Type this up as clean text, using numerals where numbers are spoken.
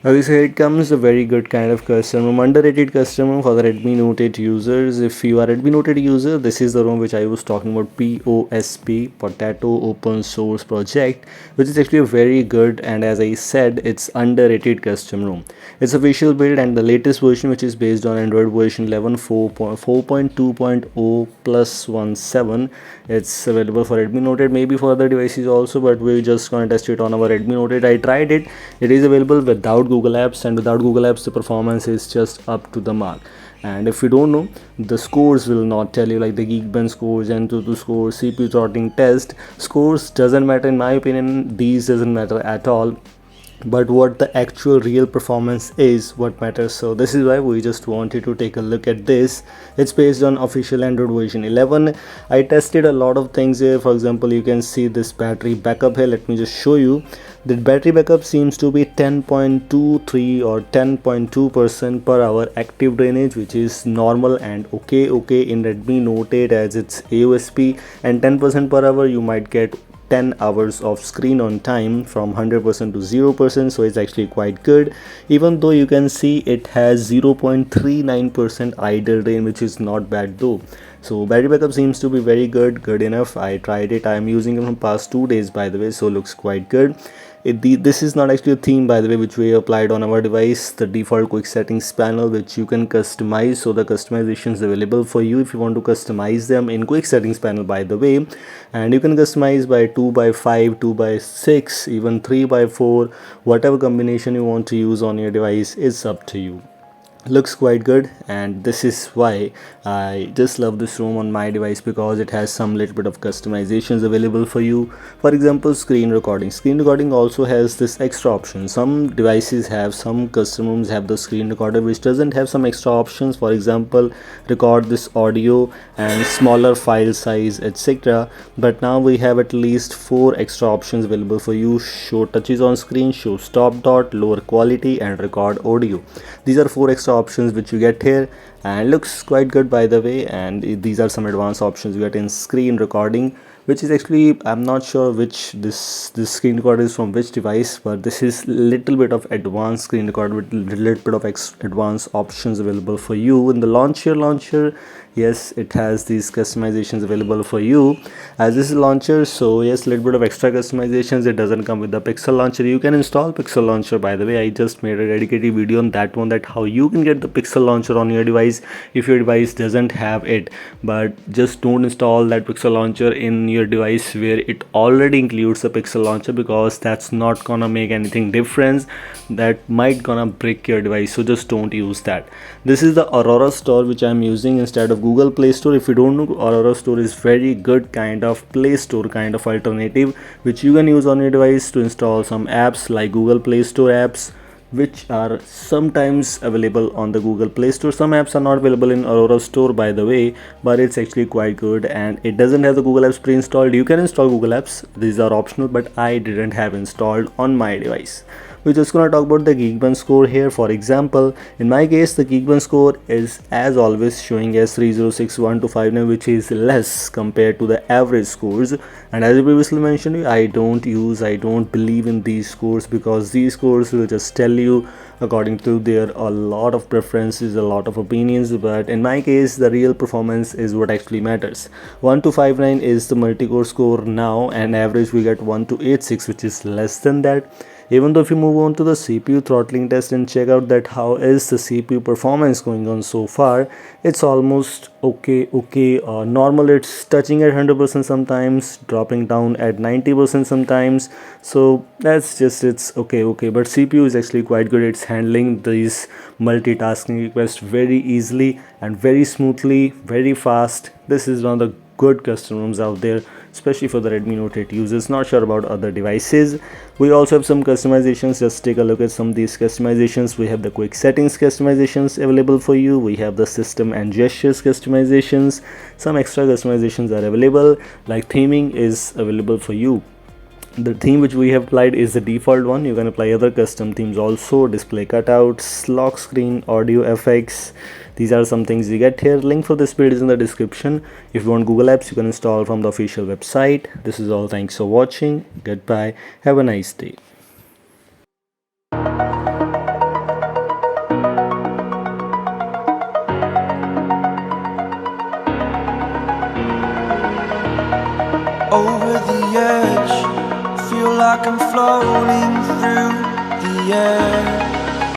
Okay, so here it comes a very good kind of custom room, underrated custom room for the Redmi Note 8 users. If you are Redmi Note 8 user, this is the room which I was talking about, POSP, Potato Open Source Project, which is actually a very good, and as I said, it's underrated custom room. It's official build and the latest version, which is based on Android version 11 4.2.0 plus 17. It's available for Redmi Note 8, maybe for other devices also, but we're just gonna test it on our Redmi Note 8. I tried it. It is available without Google Apps, and without Google Apps, the performance is just up to the mark. And if you don't know, the scores will not tell you, like the Geekbench scores, Antutu scores, CPU throttling test scores doesn't matter in my opinion. These doesn't matter at all, but what the actual real performance is what matters. So this is why we just wanted to take a look at this. It's based on official Android version 11. I tested a lot of things here. For example, you can see this battery backup here. Let me just show you. The battery backup seems to be 10.23 or 10.2% per hour active drainage, which is normal and okay in Redmi Note 8 as it's AOSP, and 10% per hour you might get 10 hours of screen on time from 100% to 0%, so it's actually quite good. Even though you can see it has 0.39% idle drain, which is not bad though. So battery backup seems to be very good enough. I tried it. I am using it from past 2 days by the way, so looks quite good. This is not actually a theme by the way which we applied on our device. The default quick settings panel which you can customize, so the customization is available for you if you want to customize them in quick settings panel by the way. And you can customize by 2 by 5, 2 by 6, even 3 by 4. Whatever combination you want to use on your device is up to you. Looks quite good, and this is why I just love this ROM on my device, because it has some little bit of customizations available for you. For example, screen recording also has this extra option. Some devices have, some custom ROMs have the screen recorder which doesn't have some extra options. For example, record this audio and smaller file size, etc. But now we have at least 4 extra options available for you: show touches on screen, show stop dot, lower quality, and record audio. These are 4 extra options which you get here, and looks quite good by the way. And these are some advanced options you get in screen recording, which is actually, I'm not sure which this screen recorder is from which device, but this is little bit of advanced screen recorder with little bit of advanced options available for you in the launcher. Yes, it has these customizations available for you as this is launcher. So yes, little bit of extra customizations. It doesn't come with the Pixel launcher. You can install Pixel launcher by the way. I just made a dedicated video on that one, that how you can get the Pixel launcher on your device if your device doesn't have it. But just don't install that Pixel launcher in your device where it already includes the Pixel launcher, because that's not gonna make anything difference. That might gonna break your device, so just don't use that. This is the Aurora Store which I'm using instead of Google Play Store. If you don't know, Aurora Store is very good kind of Play Store kind of alternative which you can use on your device to install some apps like Google Play Store apps, which are sometimes available on the Google Play Store. Some apps are not available in Aurora Store by the way, but it's actually quite good, and it doesn't have the Google Apps pre-installed. You can install Google Apps, these are optional, but I didn't have installed on my device. We're just gonna talk about the Geekbench score here. For example, in my case, the Geekbench score is as always showing as 3061259, which is less compared to the average scores. And as I previously mentioned, I don't believe in these scores, because these scores will just tell you according to their a lot of preferences, a lot of opinions. But in my case, the real performance is what actually matters. 1259 is the multi-core score now, and average we get 1286, which is less than that. Even though if you move on to the CPU throttling test and check out that how is the CPU performance going on so far, it's almost okay. Normal, it's touching at 100% sometimes, dropping down at 90% sometimes. So that's just, it's okay. But CPU is actually quite good. It's handling these multitasking requests very easily and very smoothly, very fast. This is one of the good custom ROMs out there, especially for the Redmi Note 8 users. Not sure about other devices. We also have some customizations. Just take a look at some of these customizations. We have the quick settings customizations available for you. We have the system and gestures customizations. Some extra customizations are available, like theming is available for you. The theme which we have applied is the default one. You can apply other custom themes also: display cutouts, lock screen, audio effects. These are some things you get here. Link for this build is in the description. If you want Google Apps, you can install from the official website. This is all. Thanks for watching. Goodbye. Have a nice day. feel like I'm floating through the air.